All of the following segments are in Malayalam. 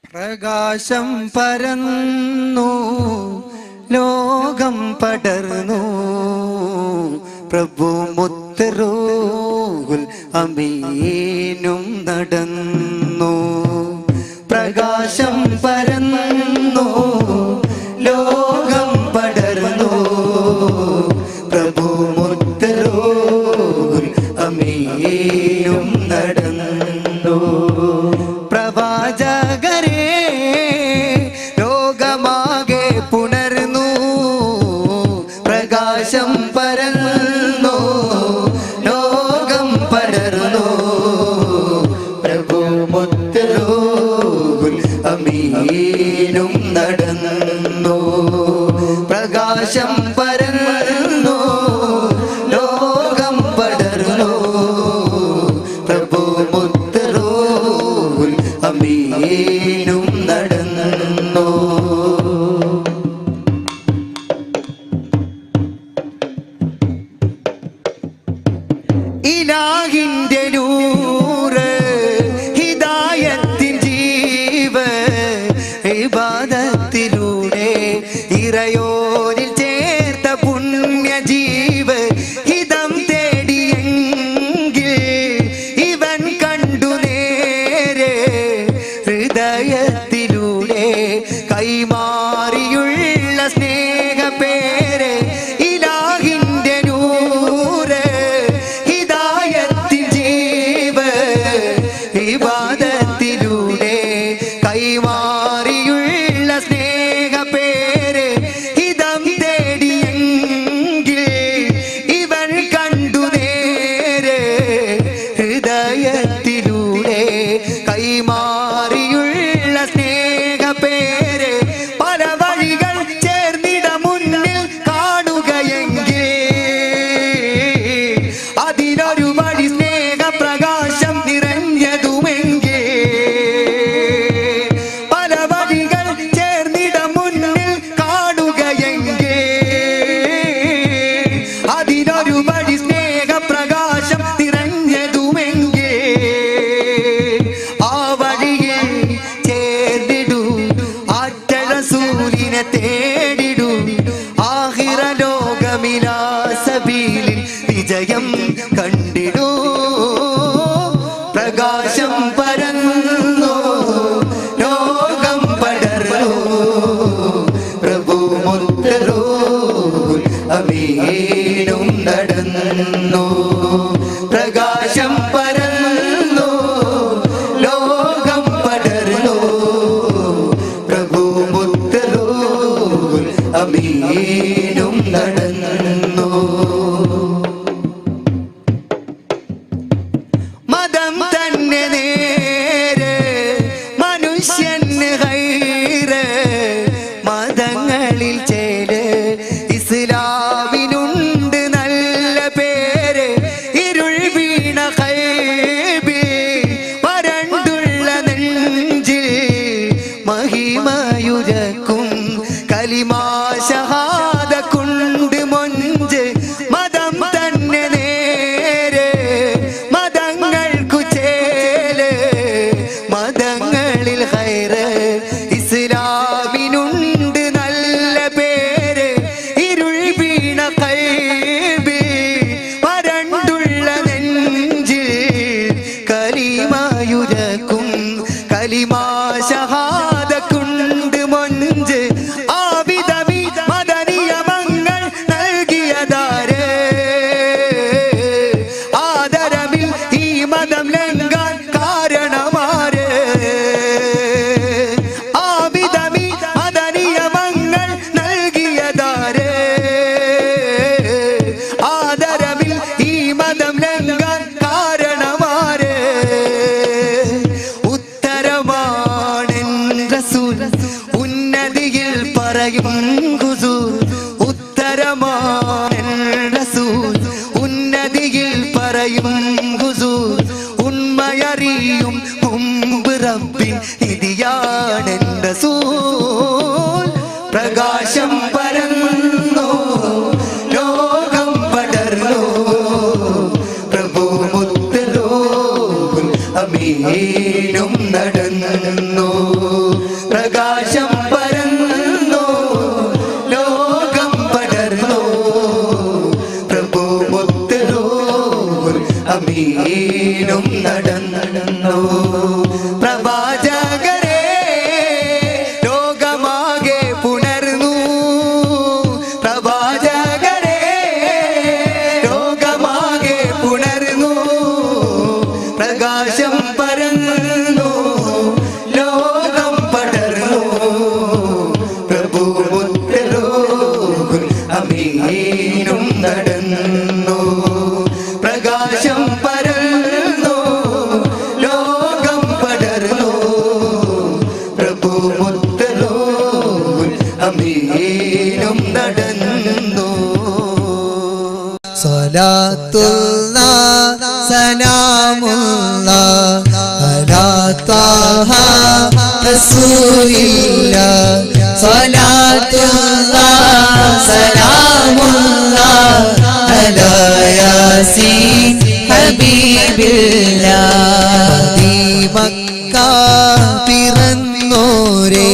പ്രകാശം പരന്നു ലോകം പടർന്നു പ്രഭു മുത്തറൂഹുൽ അമീനും നടന്നു. പ്രകാശം പരന്നു ലോകം പടർന്നു പ്രഭു മുത്തറൂഹുൽ അമീനും നടന്നു. പ്രവാചകരെ ലോകമാകെ പുണർന്നു പ്രകാശം പരന്നു ലോകം പടർന്നു പ്രഭു മുത്തറൂഹുൽ അമീനും നടന്നു. പ്രകാശം പരന്നു ലോകം പടർന്നു പ്രഭു മുത്തറൂഹുൽ അമീനും നടന്നു. ഇലാഹിന്റെ നൂറ് ഹിദായത്തിൻ ജീവ ഇബാദത്തിലൂടെ ഇറയോനിൽ ചേർത്ത പുണ്യജീവ ഹിതം തേടിയെങ്കിൽ ഇവൻ കണ്ടു നേരെ ഹൃദയത്തിലൂടെ കൈമാറിയുള്ള സ്നേഹപേരെ. ഇലാഹിന്റെ നൂറ് ഹിദായത്തിൻ ജീവ ഇബാദത്തിലൂടെ കൈമാറിയുള്ള സ്നേഹപേരെ ഹിതം തേടിയെങ്കിൽ ഇവൻ കണ്ടു നേരെ ഹൃദയത്തിലൂടെ കൈമാറിയുള്ള സ്നേഹപേരെ. പല വഴികൾ ചേർന്നിട മുന്നിൽ കാണുകയെങ്കിൽ അതിനൊരു വഴി സ്നേഹപ്രകാശം നിറഞ്ഞതുമെങ്കിൽ. പല വഴികൾ ചേർന്നിട മുന്നിൽ കാണുകയെങ്കിൽ അതിനൊരു വഴി സ്നേഹപ്രകാശം നിറഞ്ഞതുമെങ്കിൽ. ആ വഴിയിൽ ചേർന്നിടൂ ആറ്റഴ സൂര്യനെ തേടിടൂ ആഖിറ ലോകമിലാ സബീലിൽ വിജയം കണ്ടിടൂ. പ്രകാശം പരന്നു ലോകം പടർന്നു പ്രഭു മുത്തറൂഹുൽ അമീനും നടന്നു. പ്രകാശം പരന്നു ലോകം പടർന്നു പ്രഭു മുത്തറൂഹുൽ അമീനും നടന്നു. മതം തന്നെ നേരെ മനുഷ്യന് ഹൈറ് മതങ്ങളിൽ ചേര് ഇസ്ലാമിനുണ്ട് നല്ല പേര്. ഇരുൾ വീണ ഖൽബിൽ വരണ്ടുള്ള നെഞ്ചിൽ മഹിമയുരക്കും കലിമാ ഷഹാദ കൊണ്ട് മൊഞ്ച്. മതം തന്നെ നേരെ മതങ്ങൾക്കു ചേല് മതങ്ങളിൽ ഹൈറ് ഇസ്ലാമിനുണ്ട് നല്ല പേര്. ഇരുൾ വീണ ഖൽബിൽ വരണ്ടുള്ള നെഞ്ചിൽ കലിമയുരക്കും കലിമാ ഷഹാദ കൊണ്ട് മൊഞ്ച്. ആവിധമി മദനിയമങ്ങൾ നൽകിയതാര് ആദരവിൽ ഈ മതം ലംഘാൻ കാരണമാര്. ആവിധമി മദനിയമങ്ങൾ നൽകിയതാര് ആദരവിൽ ഈ മതം ലംഘാൻ കാരണമാര്. ഉത്തരമാണെൻ റസൂൽ ഉന്നതിയിൽ പറയും ഹുസൂർ. ഉത്തരമാണെൻ റസൂൽ ഉന്നതിയിൽ പറയും ഹുസൂർ. ഉണ്മയറിയും മുമ്പ് റബ്ബിൻ നിധിയാണെൻ റസൂൽ. പ്രകാശം പരന്നു ലോകം പടർന്നു പ്രഭു അമീനും നടന്നു പ്രകാശം പരന്നു ലോകം പടർന്നു പ്രഭു മുത്തറൂർ അമീനും നടന്നു പ്രവാചകരെ ലോകമാകെ പുണർന്നു പ്രവാചകരെ ലോകമാകെ പുണർന്നു പ്രകാശം പരന്നു ലോകം പടർന്നു പ്രഭു മുത്തറൂർ അമീനും നടന്നു പ്രകാശം പരന്നു ലോകം പടർന്നു പ്രഭു മുത്തറൂർ അമീനും നടന്നു സ്വലാത്തുല്ലാഹ് സലാമുല്ലാഹ് അലാ ത്വാഹ റസൂലില്ലാഹ് സ്വലാത്തുല്ലാഹ് സലാമുല്ലാഹ് അലാ യാസീൻ ഹബീബില്ലാഹ് മക്ക പിറന്നോരേ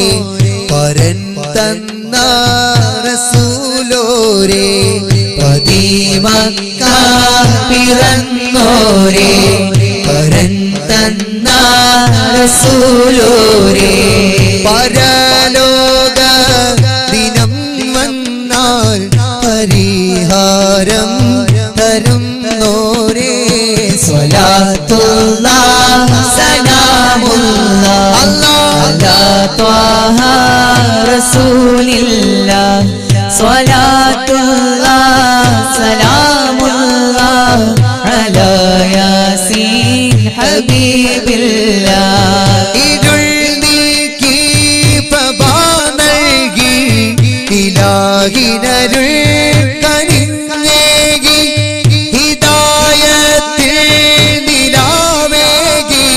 പരൻ തന്ന റസൂലോരേ മക്ക പിറന്നോരേ പരൻ തന്ന റസൂലോരേ പരലോക ദിനം വന്നാൽ പരിഹാരം തരുന്നോരേ സ്വലാത്തുല്ലാഹ് സലാമുല്ലാഹ് അലാ ത്വാഹ റസൂലില്ലാഹ് സ്വലാത്തുല്ലാഹ് സലാമുല്ലാഹ് അലാ യാസീൻ ഹബീബില്ലാഹ് ഇരുൾ നീക്കി പ്രഭ നൽകി ഇലാഹിനരുൾ കനിഞ്ഞേകി ഹിദായത്തിൽ നിലാവേകി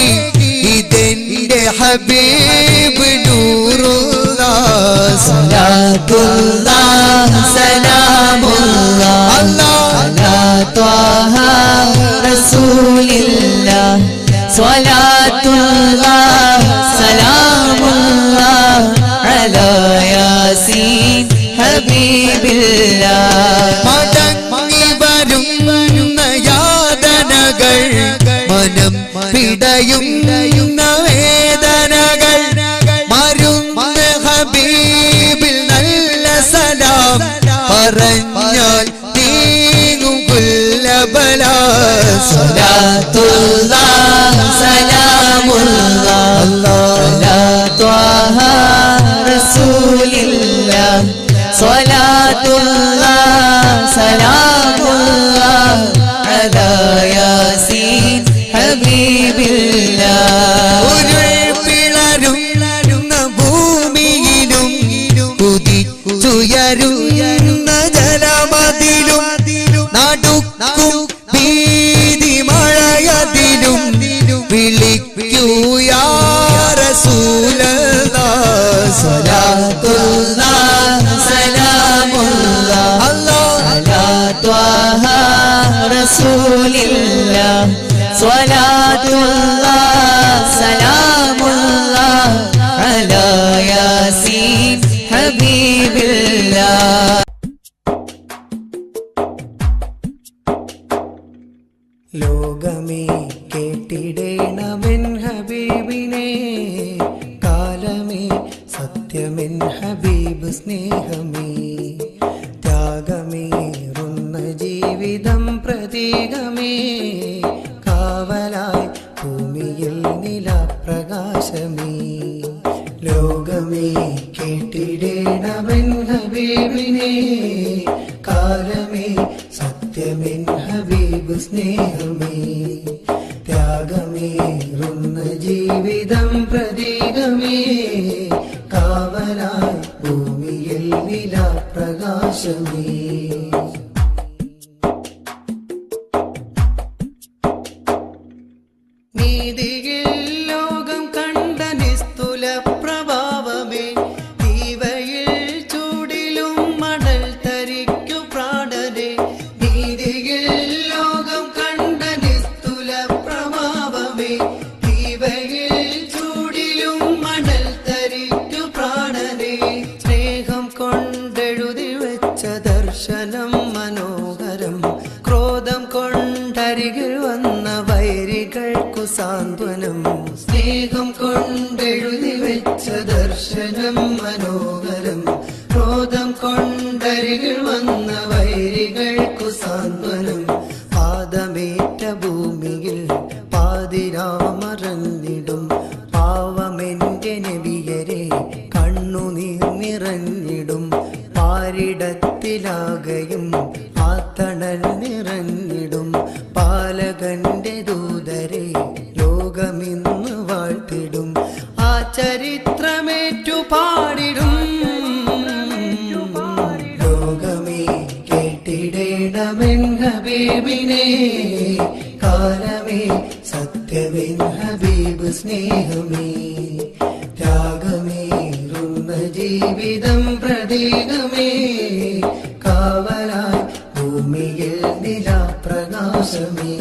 ഇതെന്റെ ഹബീബ് നൂറുല്ലാഹ് സ്വലാത്തുല്ലാഹ് സലാമുല്ലാഹ് അലാ ത്വാഹ റസൂലില്ലാഹ് സ്വലാത്തുല്ലാഹ് സലാമുല്ലാഹ് അലാ യാസീൻ ഹബീബില്ലാഹ് മടങ്ങി വരുന്ന യാതനകൾ മനം പിടയുന്ന വേദനകൾ മരുന്ന ഹബീബിൽ നല്ല സലാം പറഞ്ഞാൽ നീങ്ങും കുല്ലബല സ്വലാത്തുല്ലാഹ് സലാമുല്ലാഹ് അലാ ത്വാഹ റസൂലില്ലാഹ് സ്വലാത്തുല്ലാഹ് സലാമുല്ലാഹ് അലാ യാസീൻ ഹബീബില്ലാഹ് പിളരുന്ന ഭൂമിയിലും കുതിച്ചുയരുന്ന ജലമതിലും നടുക്കും ഭീതി മഴയതിലും വിളിക്കൂ യാ റസൂലല്ലാഹ് സ്വലാത്തുല്ലാഹ് സലാമുല്ലാഹ് അലാ ത്വാഹ റസൂലില്ലാഹ് സ്വലാത്തുല്ലാഹ് സലാമുല്ലാഹ് അലാ യാസീൻ ഹബീബില്ലാഹ് ലോകമേ കേട്ടിടേണമെൻ ഹബീബിനെ കാലമേ സത്യമെൻ ഹബീബ് സ്നേഹമേ ത്യാഗമേറുന്ന ജീവിതം പ്രതീകമേ കാവലായി ഭൂമിയിൽ നിലാപ്രകാശമേ ലോകമേ കേട്ടിടേണമെൻ ഹബീബിനെ കാലമേ സത്യമെൻ ഹബീബ് സ്നേഹമേ ത്യാഗമേറുന്ന ജീവിതം പ്രതീകമേ കാവലായി ഭൂമിയിൽ നിലാപ്രകാശമേ നീതിയിൽ ലോകം കണ്ട നിസ്തുല പ്രഭാവമേ ദീവയിൽ ചൂടിലും മണൽ തരിക്കു പ്രാണനെ നീതിയിൽ ലോകം കണ്ട നിസ്തുല പ്രഭാവമേ ദീവ കൊണ്ടരികിൽ വന്ന വൈരികൾക്കു സാന്ത്വനം സ്നേഹം കൊണ്ടെഴുതി വെച്ച ദർശനം മനോഹരം ക്രോധം കൊണ്ടരികിൽ വന്ന വൈരികൾക്കു സാന്ത്വനം പാദമേറ്റ ഭൂമിയിൽ പാതിരാമറഞ്ഞിടും പാവമെന്റെ നബിയരെ കണ്ണുനീർ നിറഞ്ഞിടും പാരിടത്തിലാകയും ആ തണൽ നിറഞ്ഞിടും പാലകന്റെ ദൂതരെ ലോകമിന്ന് വാഴ്ത്തിടും ആ ചരിത്രമേറ്റു പാടിടും ലോകമേ കേട്ടിടേണമെൻ ഹബീബിനെ കാലമേ സത്യമെൻ ഹബീബ് സ്നേഹമേ ത്യാഗമേറുന്ന ജീവിതം പ്രതീകമേ കാവലായി ഭൂമിയിൽ നിലാപ്രകാശമേ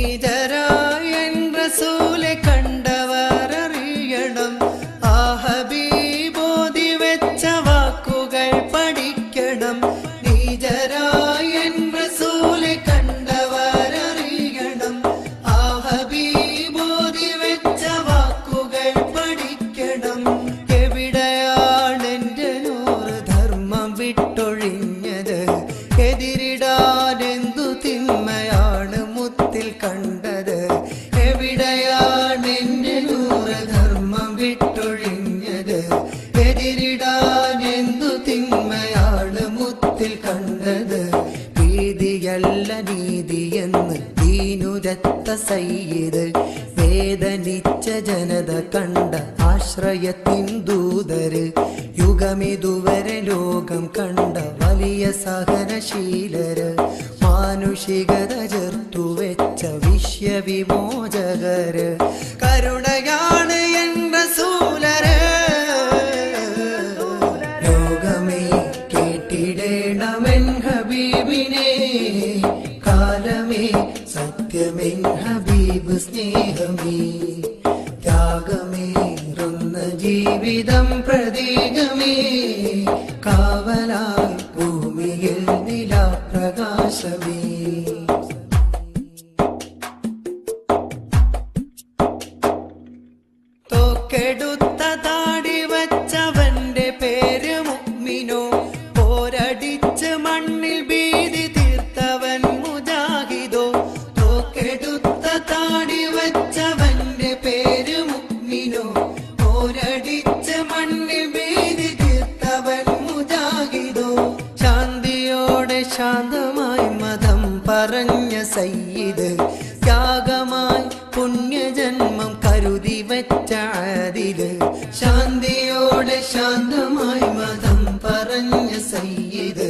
നീതരായൻ റസൂലെ കണ്ടവർ അറിയണം ആ ഹബീബോധി വെച്ച വാക്കുകൾ പഠിക്കണം നീതരായൻ റസൂലെ കണ്ടവർ അറിയണം ആ ഹബീബോധി വെച്ച വാക്കുകൾ പഠിക്കണം എവിടെയാണ് എന്റെ നൂറ് ധർമ്മം വിട്ടൊഴിഞ്ഞത് എതിരിടാനെന്തു തിന്മയാണ് മുത്തിൽ കണ്ടത് എവിടെയാണ് എന്റെ നൂറ് ധർമ്മം വിട്ടൊഴിഞ്ഞത് എതിരിടാനെന്തു തിന്മയാണ് മുത്തിൽ കണ്ടത് ഭീതിയല്ല നീതിയെന്ന് ദീനുരത്ത സയ്യിദ് വേദനിച്ച ജനത കണ്ട ആശ്രയത്തിൻ ദൂതര് യുഗമിതുവരെ ലോകം കണ്ട വലിയ സഹനശീലര് മാനുഷികത ചേർത്തു വെച്ച വിശ്വവിമോചകര് കരുണയാണ് എൻ റസൂലര് ലോകമേ കേട്ടിടേണമെൻ ഹബീബിനെ കാലമേ സത്യമെൻ ഹബീബ് സ്നേഹമേ ത്യാഗമേറുന്ന ജീവിതം പ്രതീകമേ കാവലായി ഭൂമിയിൽ നിലാപ്രകാശമേ തോക്കെടുത്ത താടി വച്ചവന്റെ പേര് മുഅ്മിനോ പോരടിച്ച് മണ്ണിൽ ഭീതി തീർത്തവൻ മുജാഹിദോ തോക്കെടുത്ത താടി വച്ചവന്റെ പേര് മുഅ്മിനോ പോരടിച്ച് മണ്ണിൽ ഭീതി തീർത്തവൻ മുജാഹിദോ ശാന്തിയോടെ ശാന്തമായി മതം പറഞ്ഞ സയ്യിദ് ത്യാഗമായി പുണ്യജന്മം കരുതി വെച്ച ആദില് ശാന്തിയോടെ ശാന്തമായി മതം പറഞ്ഞ സയ്യിദ്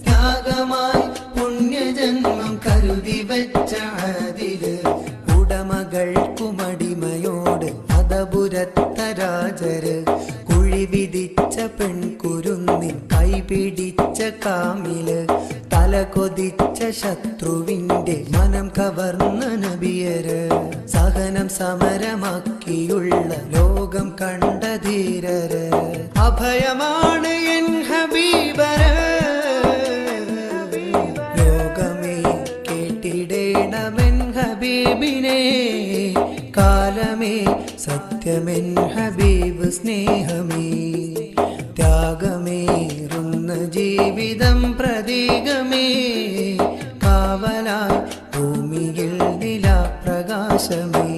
ത്യാഗമായി പുണ്യജന്മം കരുതി വെച്ച ആദില് ഉടമകൾക്കുമടിമയോട് അതപുരത്ത രാജര് കുഴി വിധിച്ച പെൺകുരുന്നിൽ കൈപിടിച്ച കാമില് തല കൊതിച്ച ശത്രുവിന്റെ മനം കവർന്ന നബിയര് സഹനം സമരമാക്കിയുള്ള ലോകം കണ്ട ധീരര് അഭയമാണ് എൻ ഹബീബര് ലോകമേ കേട്ടിടേണമെൻ ഹബീബിനെ കാലമേ സത്യമെൻ ഹബീബ് സ്നേഹമേ ത്യാഗമേറുന്ന ജീവിതം പ്രതീകമേ കാവലായി ഭൂമിയിൽ നിലാപ്രകാശമേ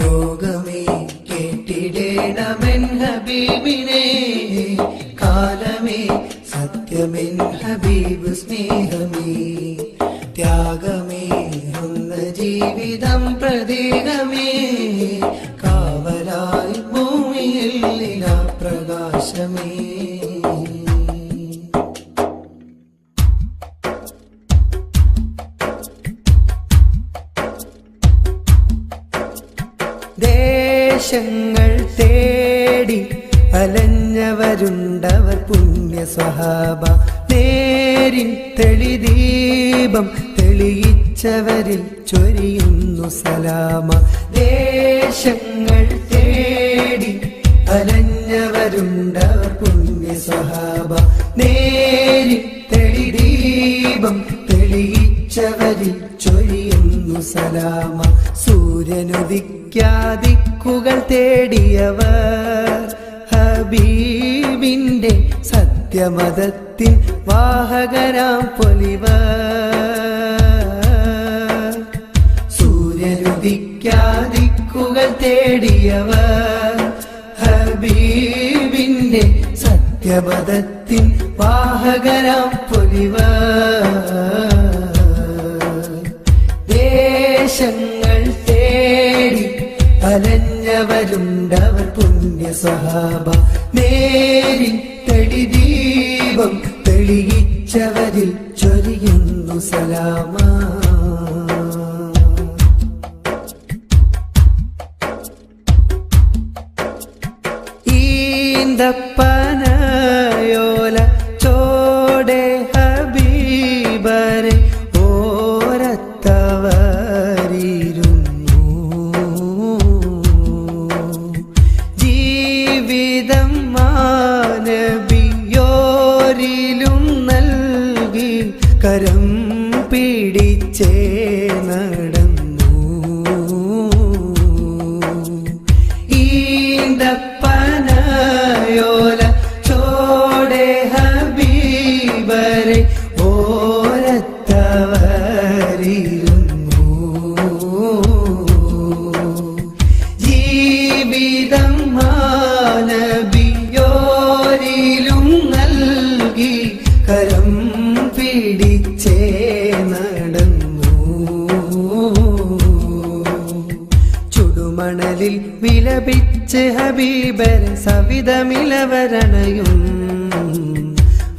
ലോകമേ കേട്ടിടേണമെൻ ഹബീബിനെ കാലമേ സത്യമെൻ ഹബീബ് സ്നേഹമേ ത്യാഗമേറുന്ന ജീവിതം പ്രതീകമേ കാവലായി ഭൂമിയിൽ നിലാപ്രകാശമേ ദേശങ്ങൾ തേടി അലഞ്ഞവരുണ്ടവർ പുണ്യ സ്വഹാബ നേരിൻ തെളിദീപം തെളിയിച്ചവരിൽ ചൊരിയുന്നു സലാമ ദേശങ്ങൾ തേടി അലഞ്ഞവരുണ്ടവർ പുണ്യ സ്വഹാബ നേരിൽ തെളിദീപം തെളിയിച്ചവരിൽ ചൊരിയുന്നു സലാമ. സൂര്യനുദിക്കാദിക്കുകൾ തേടിയവർ ഹബീബിന്റെ സത്യമതത്തിൻ വാഹകരാം പൊലിവർ. സൂര്യനുദിക്കാദിക്കുകൾ തേടിയവർ ഹബീബിന്റെ സത്യമതത്തിൻ വാഹകരാം പൊലിവർ. ദേശങ്ങൾ തേടി അലഞ്ഞവരുണ്ടവർ പുണ്യ സ്വഹാബ നേരിൽ തെളിദീപം തെളിയിച്ചവരിൽ ചൊരിയുന്നു സലാമ. ഈന്തപ്പനയോല ചോടെ ഹബീബരെ ഓരത്തവരിരുന്നു. ജീവിതം മാനബിയോരിലും നൽകി കരം പിടിച്ചേ നടന്നു. ഈന്തപ്പനയോല ചോടെ ഹബീബരെ ഓരത്തവരിരുന്നു. ജീവിതം മാനബിയോരിലും നൽകി കരം പിടിച്ചേ നടന്നു. ചുടുമണലിൽ വിലപിച്ച് ഹബീബരെ സവിതമിലവരണയും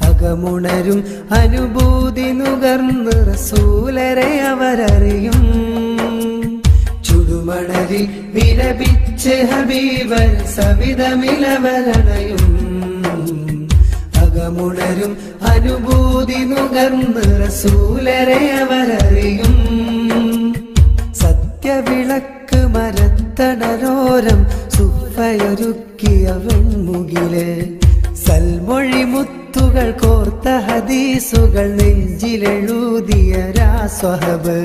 അകമുണരും അനുഭൂതി നുകർന്ന് റസൂലരെ അവരറിയും. ചുടുമണലിൽ വിലപിച്ച് ഹബീബർ സവിതമിലവരണയും അകമുണരും അനുഭൂതി നുകർന്ന് റസൂലരെ അവരറിയും. സത്യവിളക്ക് മരത്തണലോരം സുഫയൊരുക്കിയ വെൺമുകില് സൽമൊഴി മുത്തുകൾ കോർത്ത ഹദീസുകൾ നെഞ്ചിലെഴുതിയ രാസ്വഹബ്.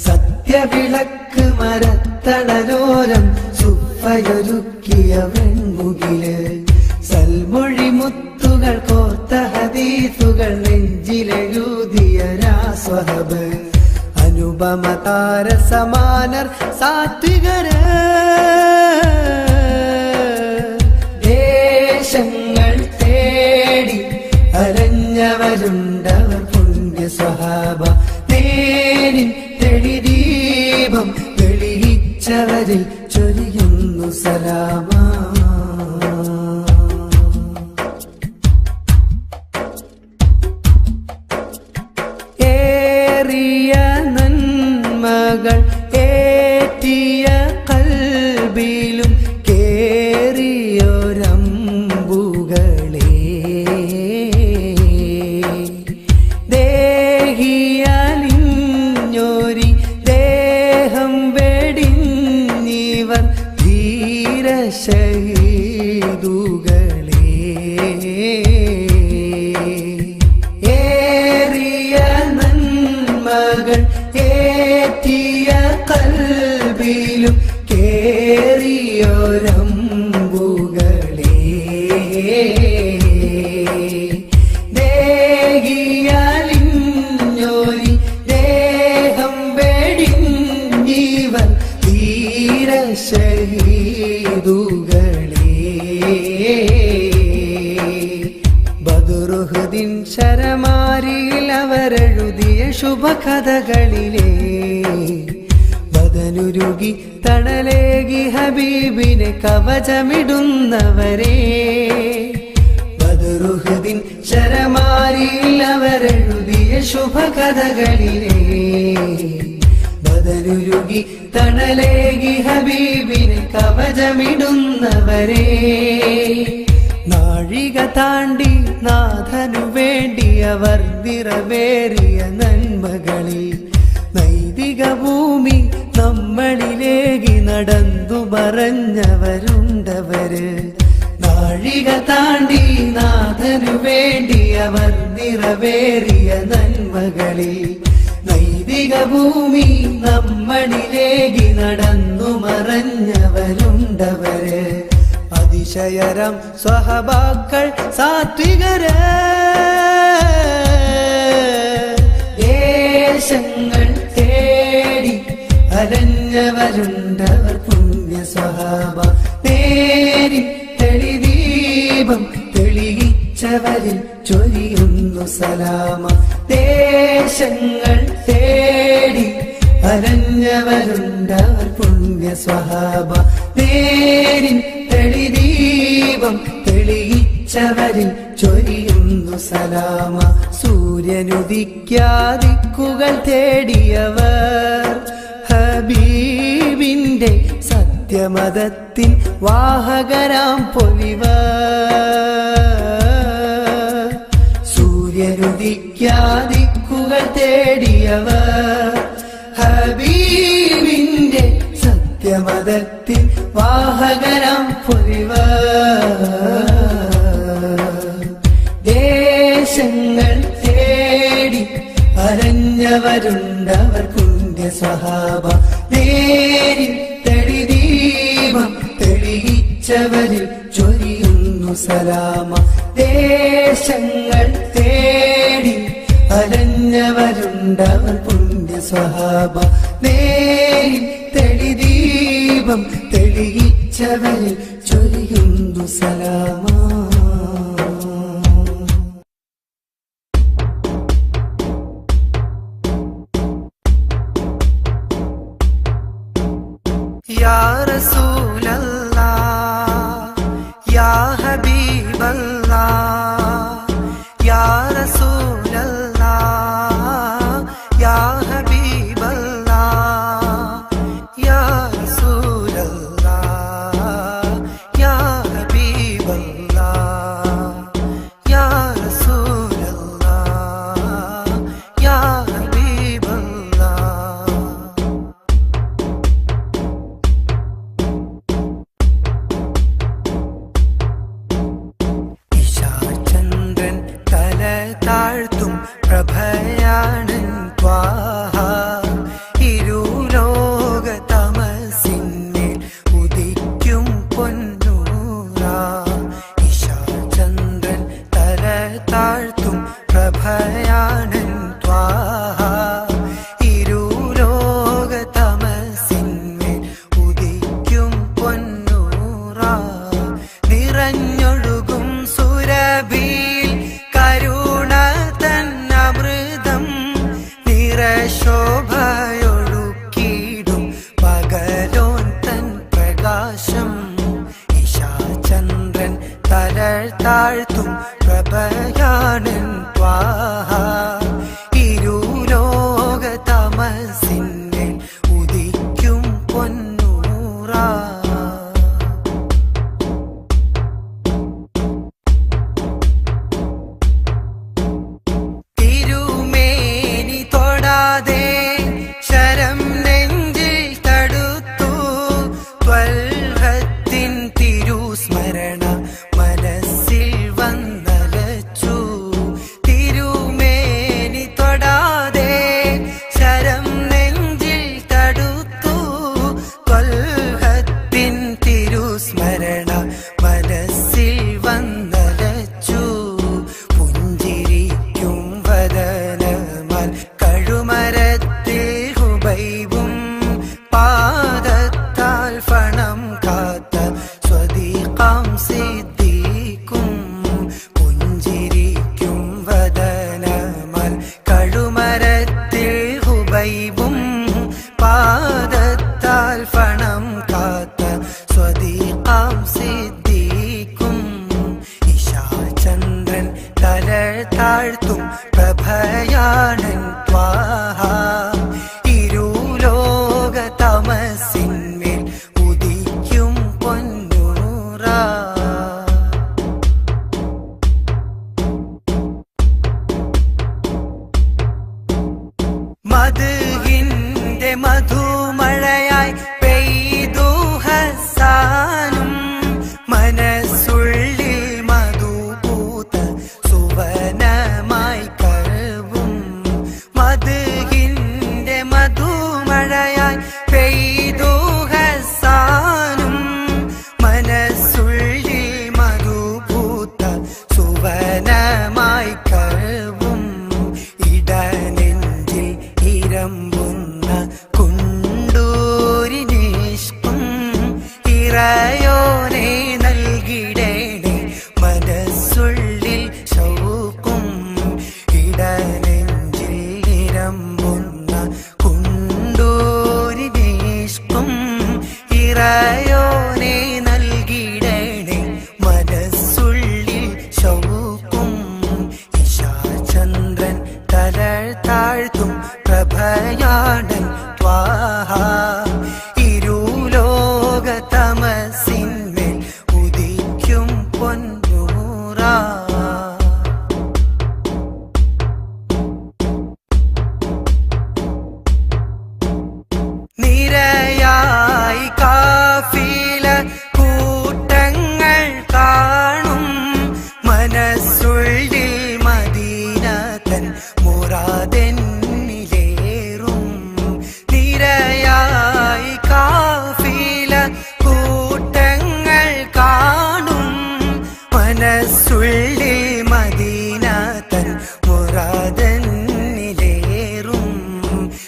സത്യവിളക്ക് മരത്തണലോരം സുഫയൊരുക്കിയ വെൺമുകില് സൽമൊഴി മുത്തുകൾ കോർത്ത ഹദീസുകൾ നെഞ്ചിലെഴുതിയ രാസ്വഹബ്. അനുപമ താര സമാനർ സാത്വികര് ദേശങ്ങൾ തേടി അലഞ്ഞവരുണ്ടവർ പുണ്യ സ്വഹാബ നേരിൽ തെളിദീപം തെളിയിച്ചവരിൽ ചൊരിയുന്നു സലാമ. ഏറിയ നന്മകൾ ഏറ്റിയ കൽബിലും കേറിയൊരമ്പുകളെ ദേഹിയാലിഞ്ഞൊരി ദേഹം വെടിഞ്ഞിവർ ധീരശഹീദുകളെ. ഏറിയ നന്മകൾ ഏറ്റിയ കൽബിലും കേറിയൊരമ്പുകളെ ദേഹിയാലിഞ്ഞൊരി ദേഹം വെടിഞ്ഞിവർ ധീരശഹീദുകളെ. ബദറുഹുദിൻ ശരമാരിയിൽ അവരെഴുതിയ ശുഭകഥകളിലെ ബദനുരുകി തണലേകി ഹബീബിനെ കവചമിടുന്നവരെ. ബദറുഹുദിൻ ശരമാരിയിൽ അവരെഴുതിയ ശുഭകഥകളിലെ ബദനുരുകി തണലേകി ഹബീബിനെ കവചമിടുന്നവരെ. നാഴിക താണ്ടി നാഥനു വേണ്ടിയവർ നിറവേറിയ നന്മകളിൽ നൈതിക ഭൂമി നമ്മളിലേകി നടന്നു മറഞ്ഞവരുണ്ടവര്. നാഴിക താണ്ടി നാഥനു വേണ്ടി അവർ നിറവേറിയ നന്മകളിൽ നൈതിക ഭൂമി നമ്മളിലേക്ക് നടന്നു മറഞ്ഞവരുണ്ടവര്. അതിശയരം സ്വഹബാക്കൾ സാത്വികര്. ദേശങ്ങൾ തേടി അലഞ്ഞവരുണ്ടവർ പുണ്യ സ്വഹാബ. നേരി തെളിദീപം തെളിയിച്ചവരിൽ ചൊരിയുന്നു സലാമ. ദേശങ്ങൾ തേടി അലഞ്ഞവരുണ്ടവർ പുണ്യ സ്വഹാബ. നേരി തെളിദീപം തെളിയിച്ചവരിൽ ചൊരിയുന്നു സലാമ. സൂര്യനുദിക്കാദിക്കുകൾ തേടിയവർ ഹബീബിന്റെ സത്യമതത്തിൻ വാഹകരാം പൊലിവർ. സൂര്യനുദിക്കാദിക്കുകൾ തേടിയവർ ഹബീബിന്റെ സത്യമതത്തിൻ വാഹകരാം പൊലിവർ. ദേശങ്ങൾ തേടി അലഞ്ഞവരുണ്ടവർ പുണ്യ സ്വഹാബ. നേരി തെളിദീപം തെളിയിച്ചവരിൽ ചൊരിയുന്നു സലാമ. ദേശങ്ങൾ തേടി അലഞ്ഞവരുണ്ടവർ പുണ്യ സ്വഹാബ. നേരി തെളിദീപം തെളിയിച്ചവരിൽ ചൊരിയുന്നു സലാമ. യാ റസൂലല്ലാഹ് യാ ഹബീബല്ലാഹ് യാ റസൂലല്ലാഹ് യാ ഹബീബല്ലാഹ് യാ റസൂലല്ലാഹ് യാ ഹബീബല്ലാഹ് യാ റസൂലല്ലാഹ് യാ ഹബീബല്ലാഹ്. ചന്ദ്രൻ തല താഴ്ത്തും പ്രഭയാണ് ത്വാഹ. ഇരുലോക തമസിന്മേൽ ഉദിക്കും പൊന്നൂറ. ചന്ദ്രൻ തല താഴ്ത്തും പ്രഭയാണ് ത്വാഹ. ഇരുലോക തമസിന്മേൽ ഉദിക്കും പൊന്നൂറ. നിറഞ്ഞൊഴുകും സുരഭിയിൽ കരുണ തന്നമൃതം. നിറശോഭയൊഴുക്കിടും പകലോൻ തൻ പ്രകാശം. ഇശാചന്ദ്രൻ തല താഴ്ത്തും പ്രഭയാണ് ത്വാഹ. ഇരുലോക തമസിന്മേൽ ഉദിക്കും പൊന്നൂറ. തിരുമേനി തൊടാതെ ശരം നെഞ്ചിൽ തടുത്തു. ത്വൽഹത്തിൻ തിരുസ്മരണ മനസ്സിൽ വന്നലച്ചു. തിരുമേനി തൊടാതെ ശരം നെഞ്ചിൽ തടുത്തു. ത്വൽഹത്തിൻ തിരുസ്മരണ മനസ്സിൽ വന്നലച്ചു. പുഞ്ചിരിക്കും വദനമാൽ കഴുമരത്തിൽ ഹുബൈബും പാദത്താൽ ഫണം കാത്ത സ്വദീഖാം സിദ്ദീഖും. പുഞ്ചിരിക്കും വദനമാൽ കഴുമരത്തിൽ ഹുബൈബും പാദത്താൽ ഫണം കാത്ത സ്വദീഖാം സിദ്ദീഖും. ഇശാചന്ദ്രൻ തല താഴ്ത്തും പ്രഭയാണ് ത്വാഹ. ഇരുലോക തമസിന്മേൽ ഉദിക്കും പൊന്നൂറ. മദ്ഹിന്റെ മധുമഴയായി പെയ്തു ഹസാനും. മനസ്സുള്ള പ്രഭയാടൻ ത്വാഹ ഇരുലോക തമസിന്മേൽ ഉദിക്കും പൊന്നൂറ നിരയായി കാഫില കൂട്ടങ്ങൾ കാണും മനസ്സുള്ളിൽ മദീന തൻ മുറാദെന്നിലേറും നിരയായി കാഫില കൂട്ടങ്ങൾ കാണും മനസ്സുള്ളിൽ മദീന തൻ മുറാദെന്നിലേറും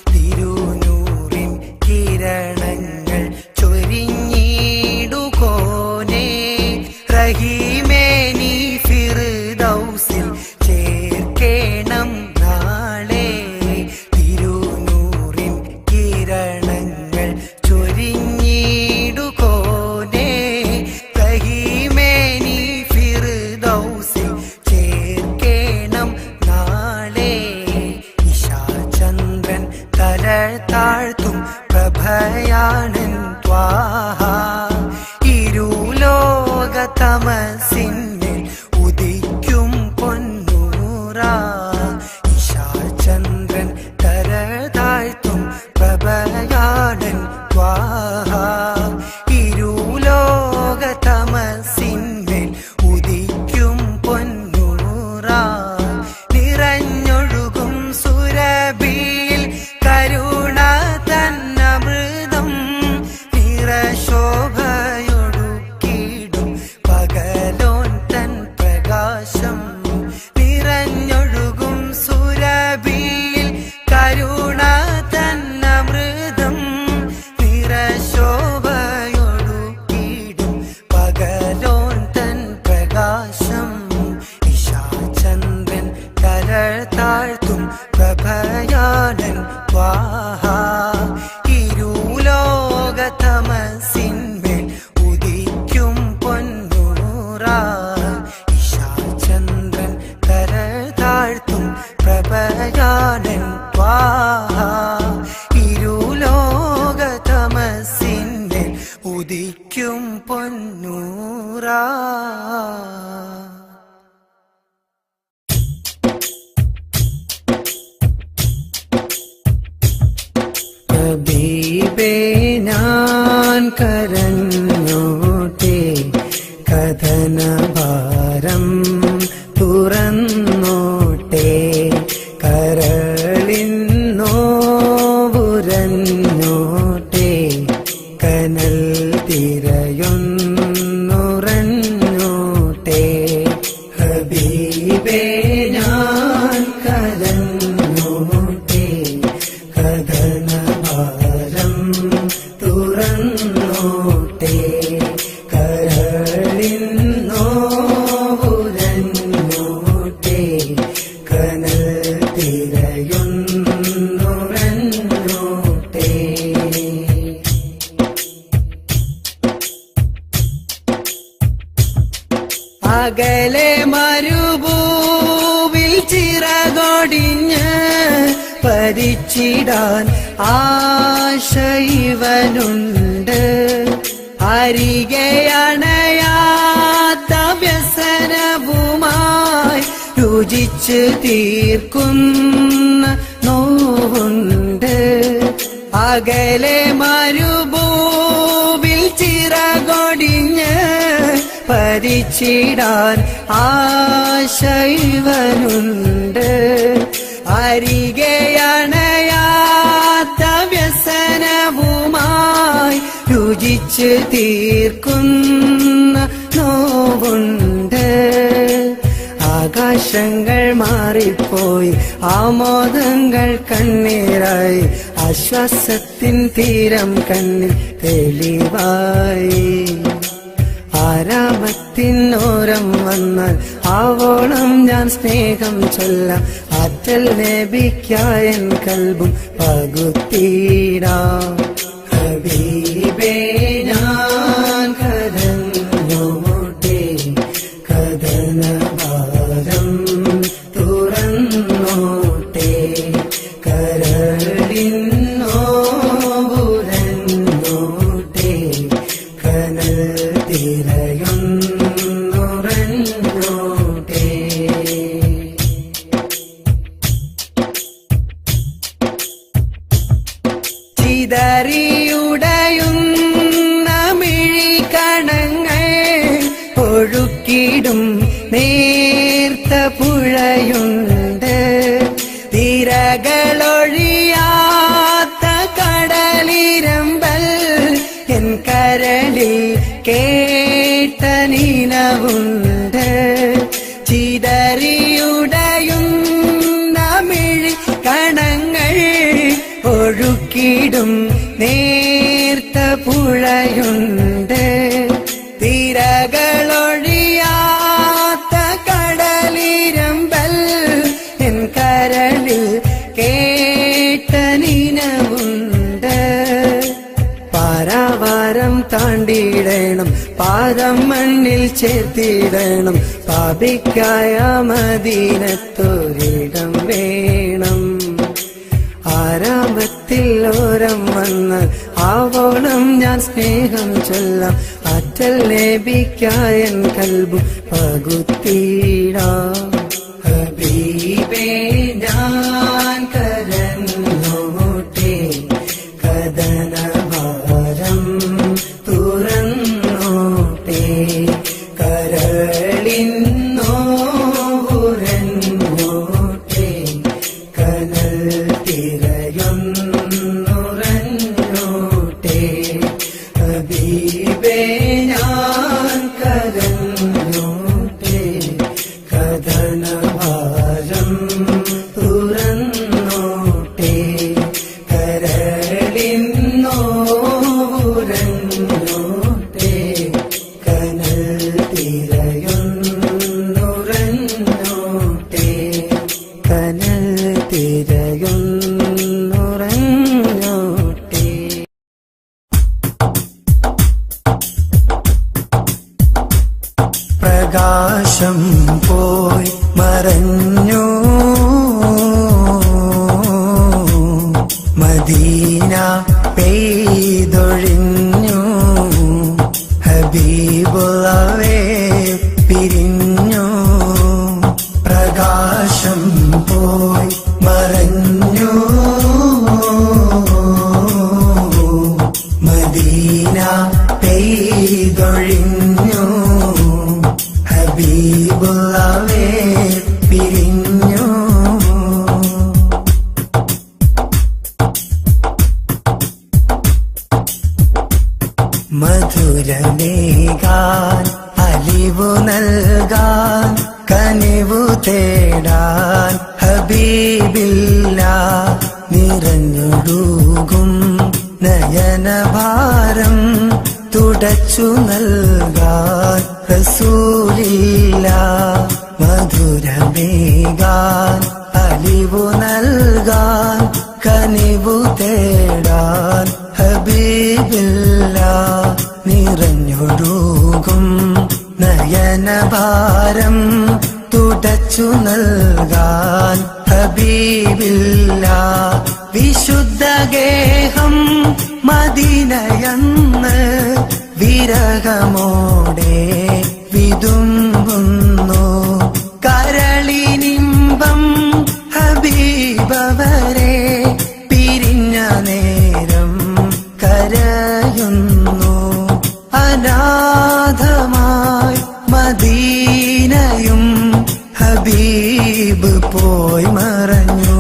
തിരുനൂറിൻ കിരണങ്ങൾ ചൊരിഞ്ഞിടുകോനേ റഹീമേ നീ ഫിർദൗസിൽ ചേർക്കേണം നാളെ തിരുനൂറിൻ കിരണങ്ങൾ ചൊരിഞ്ഞിടുകോനേ റഹീമേ നീ ഫിർദൗസിൽ ചേർക്കേണം നാളെ ഇശാചന്ദ്രൻ തല താഴ്ത്തും പ്രഭയാണൻ ത്വാഹ ഇരുലോക തമസിന്മേൽ ഉദിക്കും പൊന്നൂറ ഇശാചന്ദ്രൻ തല താഴ്ത്തും പ്രഭയാണൻ ത്വാഹ ഇരുലോക തമസിന്മേൽ ഉദിക്കും പൊന്നൂറ നിറഞ്ഞൊഴുകും സുരഭിയിൽ കരുണ തന്നമൃതം നിറശോഭയൊടുക്കിടും പകലോൻ തൻ പ്രകാശം നിറഞ്ഞൊഴുകും സുരഭിയിൽ കരുണ തന്നമൃതം നിറശോഭയൊടുക്കിടും പകലോൻ തൻ പ്രകാശം ഇശാചന്ദ്രൻ തല താഴ്ത്തും പ്രഭയാടൻ ത്വാഹ ഇരുലോക തമസിന്മേൽ ഉദിക്കും പൊന്നൂറ ഇശാചന്ദ്രൻ തല താഴ്ത്തും പ്രഭയാടൻ ത്വാഹ ഇരുലോക തമസിന്മേൽ ഉദിക്കും പൊന്നൂറ ഹബീബേ ഞാൻ കരഞ്ഞോട്ടെ കഥനഭാരം തുറന്നോട്ടെ കരളിൻ നോവുരഞ്ഞോട്ടെ കനൽ തിരയൊന്നുറഞ്ഞോട്ടെ ഹബീബേ ഞാൻ കരഞ്ഞോട്ടെ കഥനഭാരം തുറന്നോട്ടെ കരളിൻ നോവുരഞ്ഞോട്ടെ കനൽ തിരയൊന്നുറഞ്ഞോട്ടെ അകലെ മരുഭൂവിൽ ചിറകൊടിഞ്ഞ് പരിച്ചിടാൻ ആശൈവനുണ്ട് അരികെ അണയാത്ത വ്യസനവുമായി രുചിച്ച് തീർക്കുന്ന നോവുണ്ട് അകലെ മരുഭൂവിൽ ചിറകൊടിഞ്ഞ് പരിച്ചിടാൻ ആശൈവനുണ്ട് അരികെ അണയാത്ത വ്യസനവുമായി രുചിച്ച് തീർക്കുന്ന നോവുണ്ട് ആകാശങ്ങൾ മാറിപ്പോയി ആമോദങ്ങൾ കണ്ണീരായി ആശ്വാസത്തിൻ തീരം കണ്ണിൽ തെളിവായി ആരാമത്തിനോരം വന്നാൽ ആവോളം ഞാൻ സ്നേഹം ചൊല്ലാം ആറ്റൽ നബിക്കായൻ കൽബും പകുത്തീടാം ഹബീബേ ഞാൻ കരഞ്ഞോട്ടെ കഥനഭാരം തുറന്നോട്ടെ കരളി പുഴയുണ്ട് തിരകളൊഴിയാത്ത കടലിരമ്പൽ എൻ കരളിൽ കേട്ട നിലവുണ്ട് ചിതറിയുടയുന്ന മിഴി കണങ്ങൾ ഒഴുക്കിടും നേർത്ത പുഴയുണ്ട് തിരകളൊഴിയാത്ത കടലിരമ്പൽ എൻ കരളിൽ കേട്ട നിലവുണ്ട് പാരാവാരം താണ്ടിയിടണം പാദം മണ്ണിൽ ചേർത്തിടണം പാപിക്കായ മദീനത്തൊരിടം വേണം ആരാമത്തിൽ ഓരം വന്ന് ആവോളം ഞാൻ സ്നേഹം ചൊല്ലാം ആറ്റൽ നബിക്കായൻ കൽബും പകുത്തിടാം ഹബീബേ ഞാൻ കരഞ്ഞോട്ടെ കഥനഭാരം തുറന്നോട്ടെ കരളിന്നോരഞ്ഞോട്ടെ കനൽ തിരയൊന്നുറഞ്ഞോട്ടെ ഹബീബേ ഞാൻ കരഞ്ഞോട്ടെ കഥനഭാരം തുറന്നോട്ടെ കരളിന്നോരഞ്ഞോട്ടെ കനൽ തിരയൊന്നുറഞ്ഞോട്ടെ കനൽ തിരയൊന്നുറഞ്ഞോട്ടെ പ്രകാശം പോയി മറഞ്ഞു മദീന പെയ്തൊഴിഞ്ഞു ഹബീബുള്ളവേ പിരിഞ്ഞു പ്രകാശം പോയി മറഞ്ഞു മദീന പെയ്തൊഴിഞ്ഞു ഹബീബുള്ളവേ പിരിഞ്ഞു മധുരമേകാൻ അലിവു നൽകാൻ കനിവു തേടാൻ ഹബീബില്ല നിറഞ്ഞൊഴുകും നയനഭാരം തുടച്ചു നൽകാൻ റസൂലില്ല മധുരമേകാൻ അലിവു നൽകാൻ കനിവു തേടാൻ ഹബീബില്ല നിറഞ്ഞൊഴുകും നയനഭാരം തുടച്ചു നൽകാൻ ഹബീബില്ല വിശുദ്ധ ഗേഹം മദീനയെന്ന് വിരഹമോടെ വിതുമ്പുന്നു കരളിനിമ്പം ഹബീബവരെ പിരിഞ്ഞ നേരം കരയുന്നു അനാഥമായി മദീനയും ഹബീബ് പോയി മറഞ്ഞു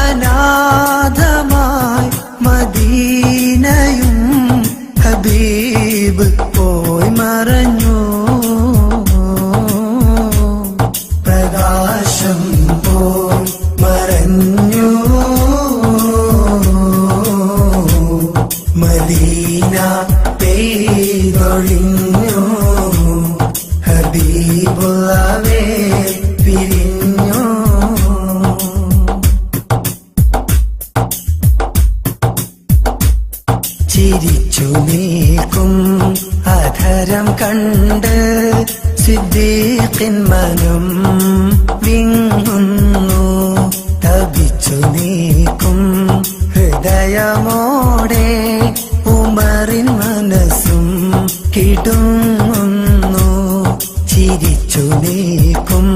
അനാഥമായി മദീനയും ഹബീബ് പോയി മറഞ്ഞു പ്രകാശം പോയി മറഞ്ഞു മദീന പെയ്തൊഴിഞ്ഞു ഹബീബുള്ളവേ പിരിഞ്ഞു ചിരിച്ചു നീക്കും അധരം കണ്ട് സിദ്ദീഖിൻ മനം വിങ്ങുന്നു തപിച്ചു നീക്കും ഹൃദയമോടെ ഉമറിൻ മനസ്സും കിടുങ്ങുന്നു ചിരിച്ചു നീക്കും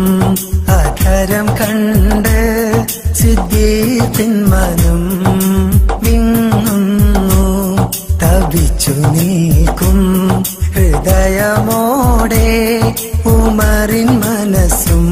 അധരം കണ്ട് സിദ്ദീഖിൻ മനം വിങ്ങുന്നു തപിച്ചു നീക്കും ഹൃദയമോടെ ഉമറിൻ മനസ്സും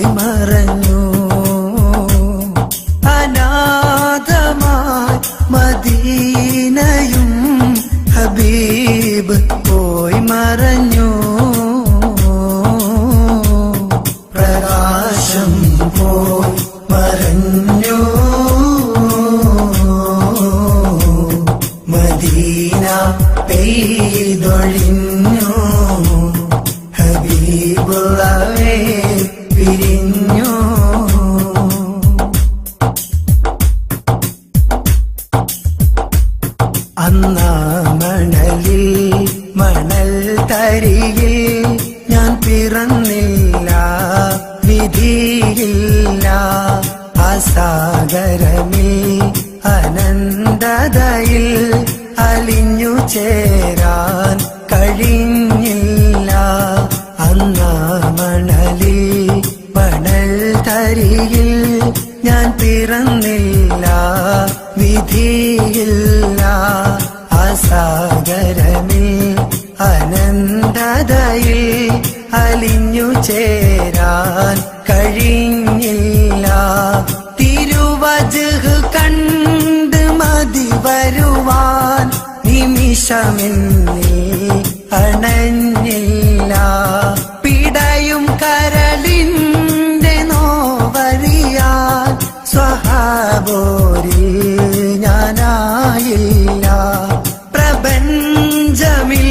പോയി മറഞ്ഞു. അനാഥമായി മദീനയും ഹബീബ് പോയി മറഞ്ഞു. പ്രകാശം പോയി മറഞ്ഞു. മദീന പെയ്തൊഴിഞ്ഞു. ഹബീബുള്ളവേ പിരിഞ്ഞു. അന്നാ മണലിൽ മണൽ തരിയിൽ ഞാൻ പിറന്നില്ല, വിധിയില്ല. അസാഗരമിൽ അനന്തതയിൽ അലിഞ്ഞു ചേരാൻ കഴിഞ്ഞില്ല. അന്നാ മണലിൽ മണൽ തരിയിൽ ഞാൻ പിറന്നില്ല, വിധിയില്ല. അസാഗരമിൽ അനന്തതയിൽ അലിഞ്ഞു ചേരാൻ കഴിഞ്ഞില്ല. തിരുവജ്ഹ് കണ്ട് മതി വരുവാൻ നിമിഷമെന്നിൽ അണഞ്ഞില്ല. പിടയും കരളിന്റെ നോവറിയാൻ സ്വഹാബോരിൽ ഞാനായില്ല. പ്രപഞ്ചമിൽ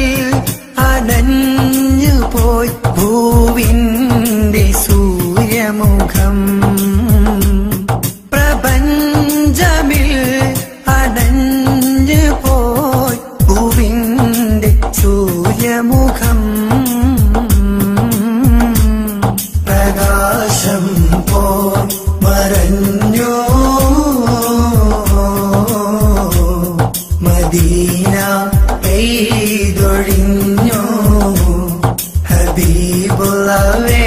അണഞ്ഞു പോയി ഭൂവിന്റെ സൂര്യമുഖം. പ്രപഞ്ചമിൽ അണഞ്ഞു പോയി ഭൂവിന്റെ സൂര്യമുഖം. പ്രകാശം പോയി മറഞ്ഞു. മദീന പെയ്തൊഴിഞ്ഞു. ഹബീബുള്ളവേ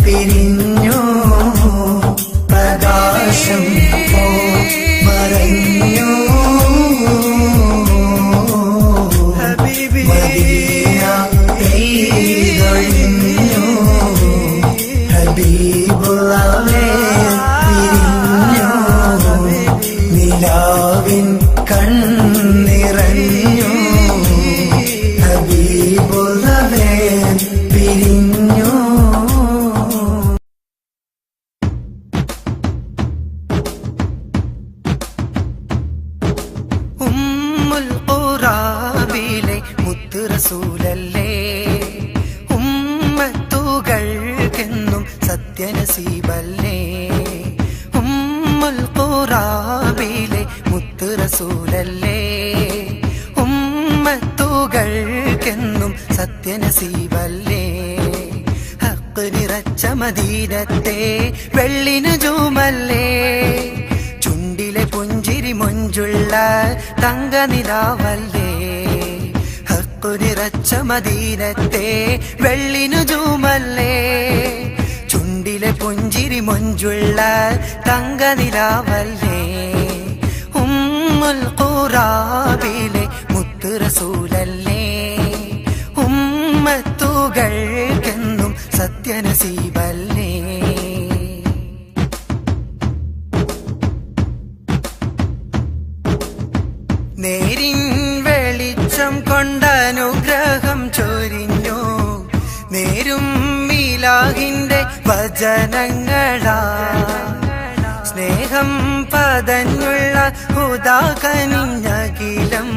പിരിഞ്ഞു. പ്രകാശം പോയി മറഞ്ഞു. മദീന പെയ്തൊഴിഞ്ഞു. ഹബീബുള്ളവേ പിരിഞ്ഞു. നിലാവിൻ കണ്ണിറഞ്ഞു. ഹബീബുള്ളവേ പിരിഞ്ഞു. ഉമ്മുൽ ഖുറാബിലെ മുത്ത് റസൂലല്ലേ, ഉമ്മത്തുകൾക്കെന്നും സത്യനസീബല്ലേ. ഉമ്മുൽ ഖുറാബിലെ മുത്ത് റസൂലല്ലേ, ഉമ്മത്തുകൾക്കെന്നും സത്യനസീബല്ലേ. ഹക്ക് നിറച്ച മദീനത്തെ വെള്ളി നജൂമല്ലേ, ചുണ്ടിലെ പുഞ്ചിരി മൊഞ്ചുള്ള തങ്ക നിലാവല്ലേ. ഹക്കു നിറച്ച മദീനത്തെ വെള്ളി നജൂമല്ലേ, ചുണ്ടിലെ പുഞ്ചിരി മൊഞ്ചുള്ള തങ്ക നിലാവല്ലേ. ഉമ്മുൽ ഖുറാബിലെ മുത്ത് റസൂലല്ലേ, ഉമ്മത്തുകൾക്കെന്നും സത്യനസീബല്ലേ. നേരിൻ വെളിച്ചം കൊണ്ടനുഗ്രഹം ചൊരിഞ്ഞു. നേരും ഇലാഹിന്റെ വചനങ്ങളാ, സ്നേഹം പതഞ്ഞുള്ള ഹുദാ കനിഞ്ഞകിലം.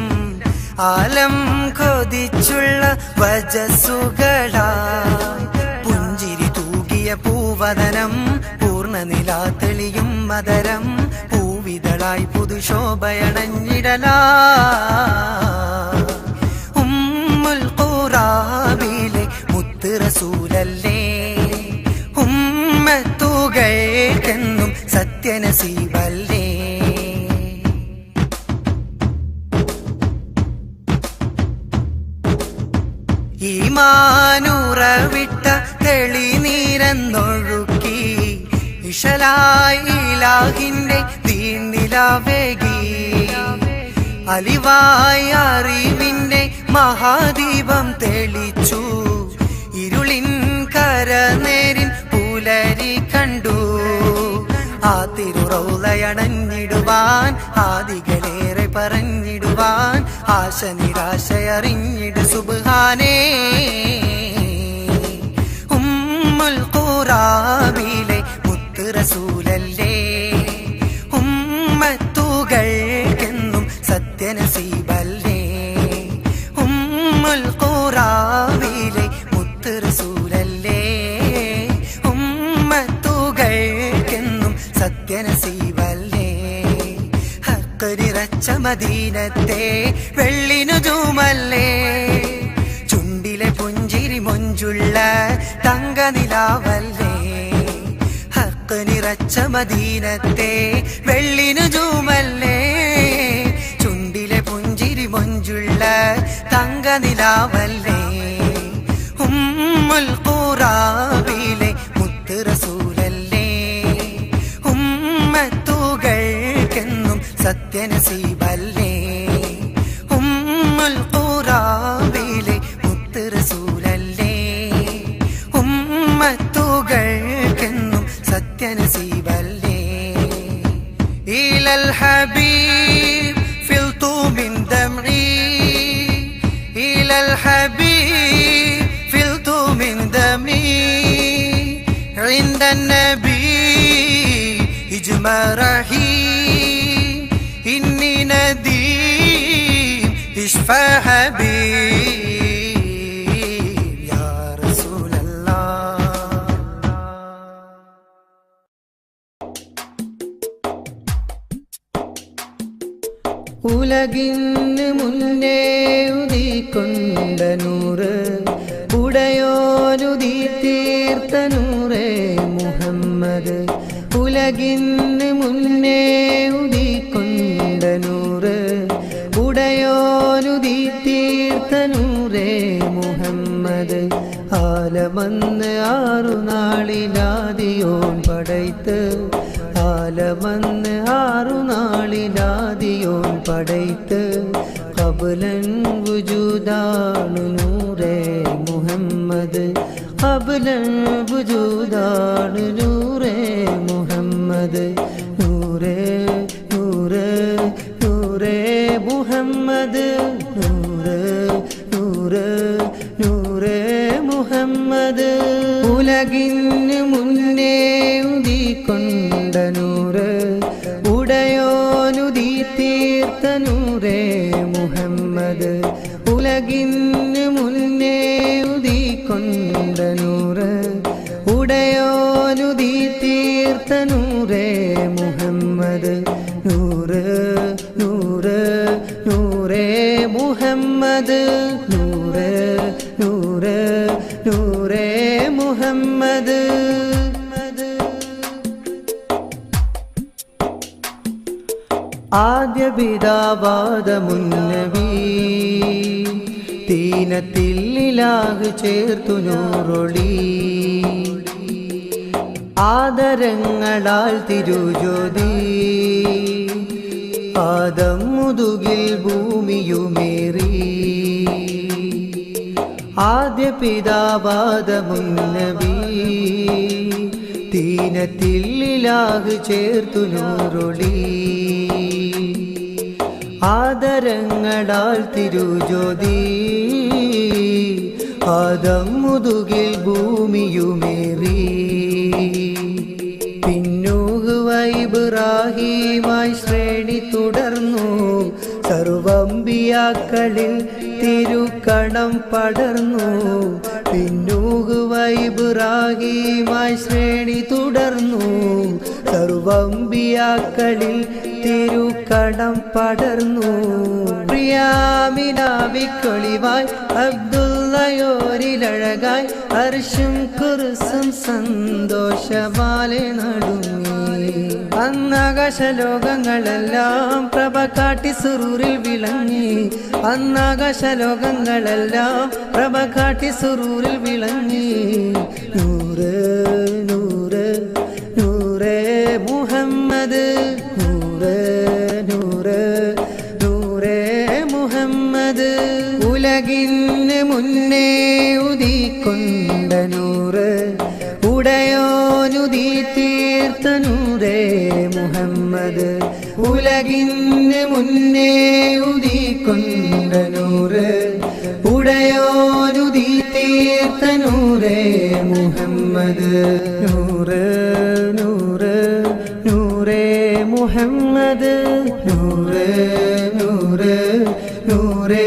ആലം കൊതിച്ചുള്ള വജസ്സുകളാ, പുഞ്ചിരി തൂകിയ പൂവദനം. പൂർണ്ണനിലാ തെളിയും മദരം, പൂവിതളായി പുതുശോഭയണഞ്ഞിടലാ. ഉമ്മുൽ ഖുറാബിലെ മുത്ത് റസൂലല്ലേ, ഉമ്മത്തുകൾക്കെന്നും സത്യനസീബല്ലേ. ഈമാനുറവിട്ട തെളിനീരെന്നൊഴുക്കി, ഇശലായി ഇലാഹിന്റെ തീർന്നിലാവേകി. അലിവായ അറിവിന്റെ മഹാദീപം തെളിച്ചു, ഇരുളിൻ കരനേരിൻ പുലരി കണ്ടു. ആ തിരുറൗളയണഞ്ഞിടുവാൻ ആദികളേറെ പറഞ്ഞിടുവാൻ ആശ നിരാശയറിഞ്ഞിടു സുബ്ഹാനേ. ഉമ്മുൽ ഖുറാവിലെ മുത്ത് റസൂലല്ലേ, ഉമ്മത്തുകൾക്കെന്നും സത്യനസീബല്ലേ. ഉമ്മുൽ ഖുറാവിലെ മുത്ത് റസൂലല്ലേ, ഉമ്മത്തുകൾക്കെന്നും സത്യനസീബല്ലേ. ഹക്ക് നിറച്ച മദീനത്തെ വെള്ളിനുജൂമല്ലേ, ചുണ്ടിലെ പുഞ്ചിരി മൊഞ്ചുള്ള തങ്കനിലാവല്ലേ. ഹക്ക് നിറച്ച മദീനത്തെ വെള്ളിനുജൂമല്ലേ, ചുണ്ടിലെ പുഞ്ചിരി മൊഞ്ചുള്ള തങ്കനിലാവല്ലേ. ഉമ്മുൽ ഖുറാവിലെ മുത്ത് റസൂലല്ലേ, ഉമ്മത്തുകൾക്കെന്നും സത്യനസീബല്ലേ. ഉമ്മുൽ ഖുറാവിലെ മുത്ത് റസൂലല്ലേ, ഉമ്മത്തുകൾക്കെന്നും സത്യനസീബല്ലേ. ഇലൽ ഹബീബ് ഫിൽതു മിൻ ദംഇ, ഇലൽ ഹബീബ് ഫിൽതു മിൻ ദംഇ. عند النبي اجمع رحيم إني نديم اشفى حبيب يا رسول الله. ഉലകിന് മുന്നേ ഉദിക്കൊണ്ട നൂറ്, ഉടയോനുദി തീർത്ത നൂറേ മുഹമ്മദ്. ഉലകിന് മുന്നേ ഉദിക്കൊണ്ട നൂറ്, ഉടയോനുദി തീർത്ത നൂറേ മുഹമ്മദ്. ആലമന്ന് 6 നാളിലാദിയോൻ പടൈത്ത്, ആലമന്ന് 6 നാളിലാദിയോൻ പടൈത്ത്. ഖബ്ലൻ വുജൂദാണ് നൂറേ മുഹമ്മദ്, ഖബ്ലൻ വുജൂദാണ് നൂറേ മുഹമ്മദ്. നൂറേ നൂറേ നൂറേ മുഹമ്മദ്, നൂറേ നൂറേ നൂറേ മുഹമ്മദ്. ഉലകിന് മുന്നേ ഉദിക്കൊണ്ട നൂറ്, ഉടയോനുദി തീർത്ത നൂറേ മുഹമ്മദ്. ഉലകിന് മുന്നേ ഉദിക്കൊണ്ട നൂറ്, ഉടയോനുദി തീർത്ത നൂറേ മുഹമ്മദ്. നൂറ് നൂറ് നൂറേ മുഹമ്മദ്, നൂറ് നൂറ് നൂറേ മുഹമ്മദ്. ആദ്യ പിതാവാദമുന്നബി തീനത്തിൽ ഇലാഹ് ചേർത്തു നൂറൊളി. ആദരങ്ങളാൽ തിരുജ്യോതി ആദം മുതുകിൽ ഭൂമിയുമേറി. ആദ്യ പിതാവാദമുന്നബി തീനത്തിൽ ഇലാഹ് ചേർത്തു നൂറൊളി. ആദരങ്ങളാൽ തിരുജ്യോതി ആദം മുതുകിൽ ഭൂമിയുമേറി. പിന്നൂഹ് ഇബ്രാഹീമായി ശ്രേണി തുടർന്നു, സർവ്വംബിയാക്കളിൽ തിരുക്കണം പടർന്നു. പിന്നൂഹ് ഇബ്രാഹീമായി ശ്രേണി തുടർന്നു, സർവ്വംബിയാക്കളിൽ തിരുക്കടം പടർന്നു. പ്രിയാമിനാവിക്കൊളിവായി അബ്ദുള്ളയോരിലഴകായി അർശും കുർസും സന്തോഷമാലെ നടുങ്ങി. അന്നാകാശലോകങ്ങളെല്ലാം പ്രഭ കാട്ടി സുറൂരിൽ വിളങ്ങി. അന്നാകാശലോകങ്ങളെല്ലാം പ്രഭ കാട്ടി സുറൂരിൽ വിളങ്ങി. നൂറ് നൂറ് നൂറേ മുഹമ്മദ്, നൂറ് നൂറ് നൂറേ മുഹമ്മദ്. ഉലകിന് മുന്നേ ഉദിക്കൊണ്ട നൂറ്, ഉടയോനുദി തീർത്ത നൂറേ മുഹമ്മദ് ഉലകിന് മുന്നേ ഉദിക്കൊണ്ട നൂറ് ഉടയോനുദി തീർത്ത നൂറേ മുഹമ്മദ് നൂറ് നൂറ് നൂറേ മുഹമ്മദ് നൂറ് നൂറ് നൂറേ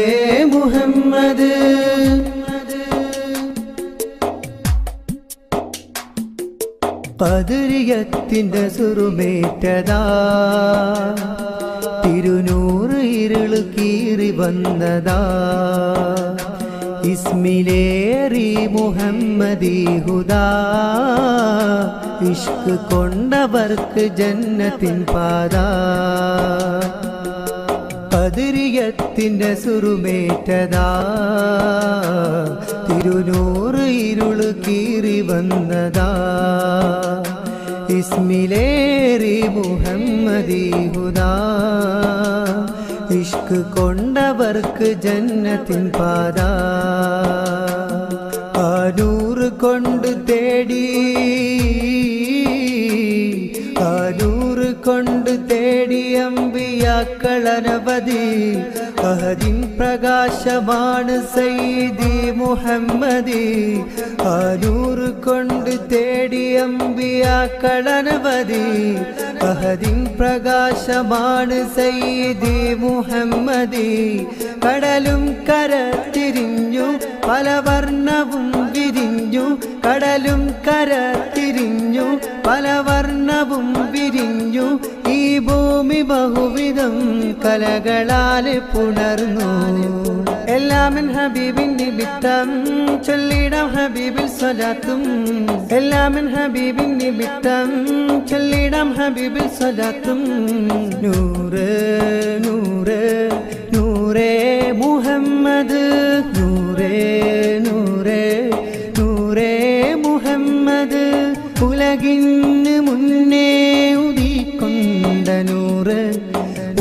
മുഹമ്മദ് ഖദരിയത്തിന്റെ സുറുമേറ്റതാ തിരുനൂറ് ഇരുള് കീറി വന്നതാ ഇസ്മിലേറി മുഹമ്മദി ഹുദാ ഇഷ്ക് കൊണ്ടവർക്ക് ജന്നത്തിൻ പാതാ ഖദരിയത്തിന്റെ സുറുമേറ്റതാ തിരുനൂറ് ഇരുള് കീറി വന്നതാ ഇസ്മിലേറി മുഹമ്മദി ഹുദാ ഇഷ്ക് കൊണ്ടവർക്ക് ജന്നത്തിൻ പാതാ ആ നൂറ് കൊണ്ട് തേടി ആ നൂറ് കൊണ്ട് തേടി അമ്പിയാക്കളനവധി അഹദിൻ പ്രകാശമാണ് സയ്യിദി മുഹമ്മദി ആ നൂറ് കൊണ്ട് തേടി അമ്പിയാക്കളനവധി അഹദിൻ പ്രകാശമാണ് സയ്യിദി മുഹമ്മദി കടലും കര തിരിഞ്ഞു പല വർണ്ണവും വിരിഞ്ഞു കടലും കര തിരിഞ്ഞു പല വർണ്ണവും വിരിഞ്ഞു ഈ ഭൂമി ബഹുവിധം കലകളാൽ പുണർന്നു എല്ലാമൻ ഹബീബിൻ നിമിത്തം ചൊല്ലിടാം ഹബീബിൽ സ്വലാത്തും എല്ലാമൻ ഹബീബിൻ നിമിത്തം ചൊല്ലിടാം ഹബീബിൽ സ്വലാത്തും നൂറ് നൂറ് നൂറേ മുഹമ്മദ് നൂറേ നൂറേ നൂറേ മുഹമ്മദ് ഉലകിന് മുന്നേ ഉദിക്കൊണ്ട നൂറ്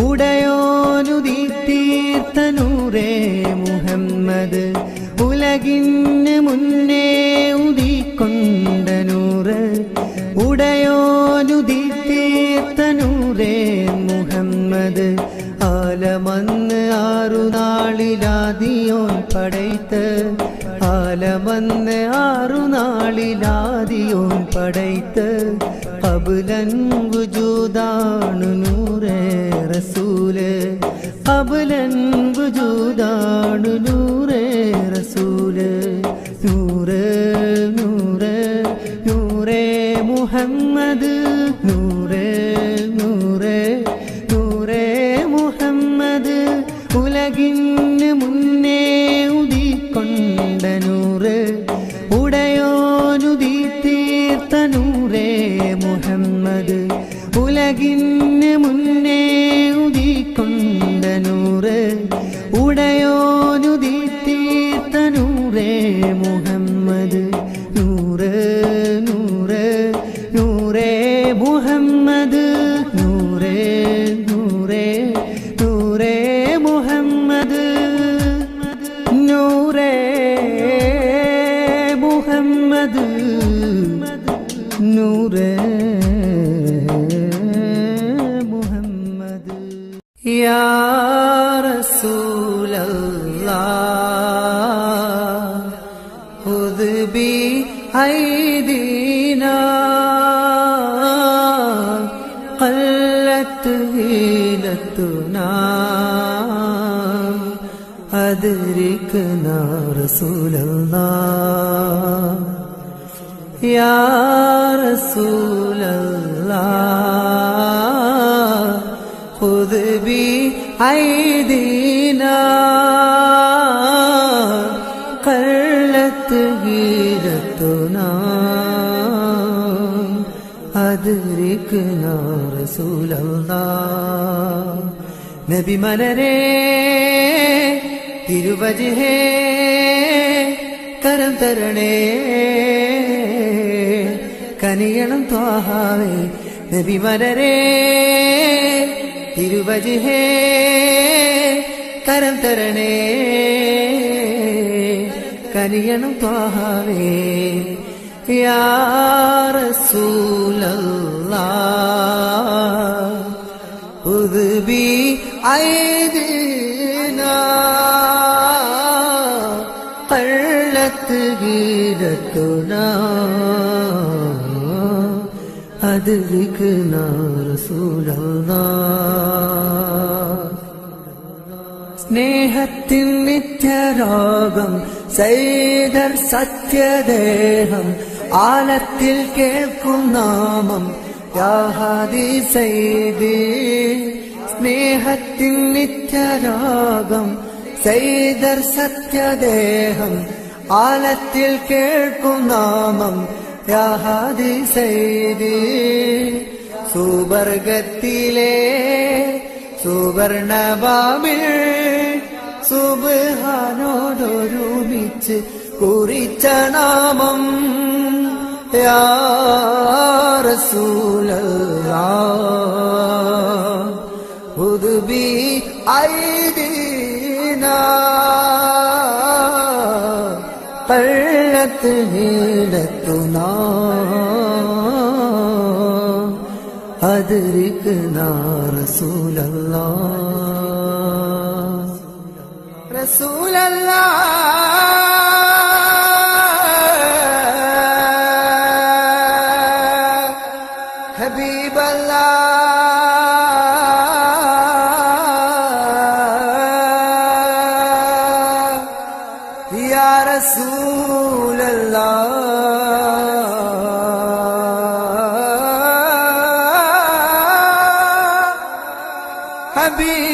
ഉടയോനുദി തീർത്ത നൂറേ മുഹമ്മദ് ഉലകിന് മുന്നേ ഉദിക്കൊണ്ട നൂറ് ഉടയോനുദി തീർത്ത നൂറേ മുഹമ്മദ് ആലമന്ന് ആറു നാളിലാദിയോൻ പടൈത്ത് ആലമന്ന് ആറു നാളിലാദിയോൻ പടൈത്ത് ഖബ്ലൻ വുജൂദാണു നൂറേ റസൂല് ഖബ്ലൻ വുജൂദാണു നൂറേ റസൂല് നൂറ് നൂറ് നൂറേ മുഹമ്മദ് നൂറ് നൂറ് നൂറേ മുഹമ്മദ് ഉലകിന് മുന്നേ ഉദിക്കൊണ്ട നൂറ് ഉടയോനുദി തീർത്ത നൂറേ മുഹമ്മദ് ഉലകിന് മുന്നേ ഉദിക്കൊണ്ട നൂറ് ഉടയോനുദി തീർത്ത നൂറേ മുഹമ്മദ് നൂറ് നൂറ് നൂറേ മുഹമ്മദ് നൂറേ നൂറേ നൂറേ മുഹമ്മദ് നൂറേ മുഹമ്മദ് നൂറേ മുഹമ്മദ് യാ റസൂലല്ലാഹ് ഖുദ് ബി ഐദീനാ ഖല്ലത്ത് ഹീലത്തുനാ അദ്രിക്നാ റസൂലല്ലാഹ് യാ റസൂലല്ലാഹ് ഖുദ് ബി ഐദീനാ ഖല്ലത്ത് ഹീലത്തുനാ അദ്രിക്നാ റസൂലല്ലാഹ് നബി മലരേ തിരുവജ്ഹേ കരം തരണേ കനിയണം ത്വാഹാവേ നബി മലരേ തിരുവജ്ഹേ കരം തരണേ കനിയണം ത്വാഹാവേ യാ റസൂലല്ലാഹ് ഖുദ് ബി ഐദിനാ ഖല്ലത്ത് ഗീരത്തുനാ അദ്രിക്നാ റസൂലല്ലാഹ് സ്നേഹത്തിൻ നിത്യരോഗം സൈദർ സത്യദേഹം ആലത്തിൽ കേൾക്കും നാമം യാ ഹാദി സൈദി സ്നേഹത്തിൻ നിത്യരോഗം സൈദർ സത്യദേഹം ആലത്തിൽ കേൾക്കും നാമം യാ ഹാദി സൈദി സുവർഗത്തിലെ സുവർണബാബിൽ സുബ്ഹാനോടൊരുമിച്ച് കുറിച്ച നാമം യാ റസൂലല്ലാഹ് ഖുദ് ബി ഐദിനാ ഖല്ലത്ത് ഹീലത്തുനാ അദ്രിക്നാ റസൂലല്ലാഹ് റസൂലല്ലാഹ് ഹബീബല്ലാഹ് യാ റസൂലല്ലാഹ് حبيب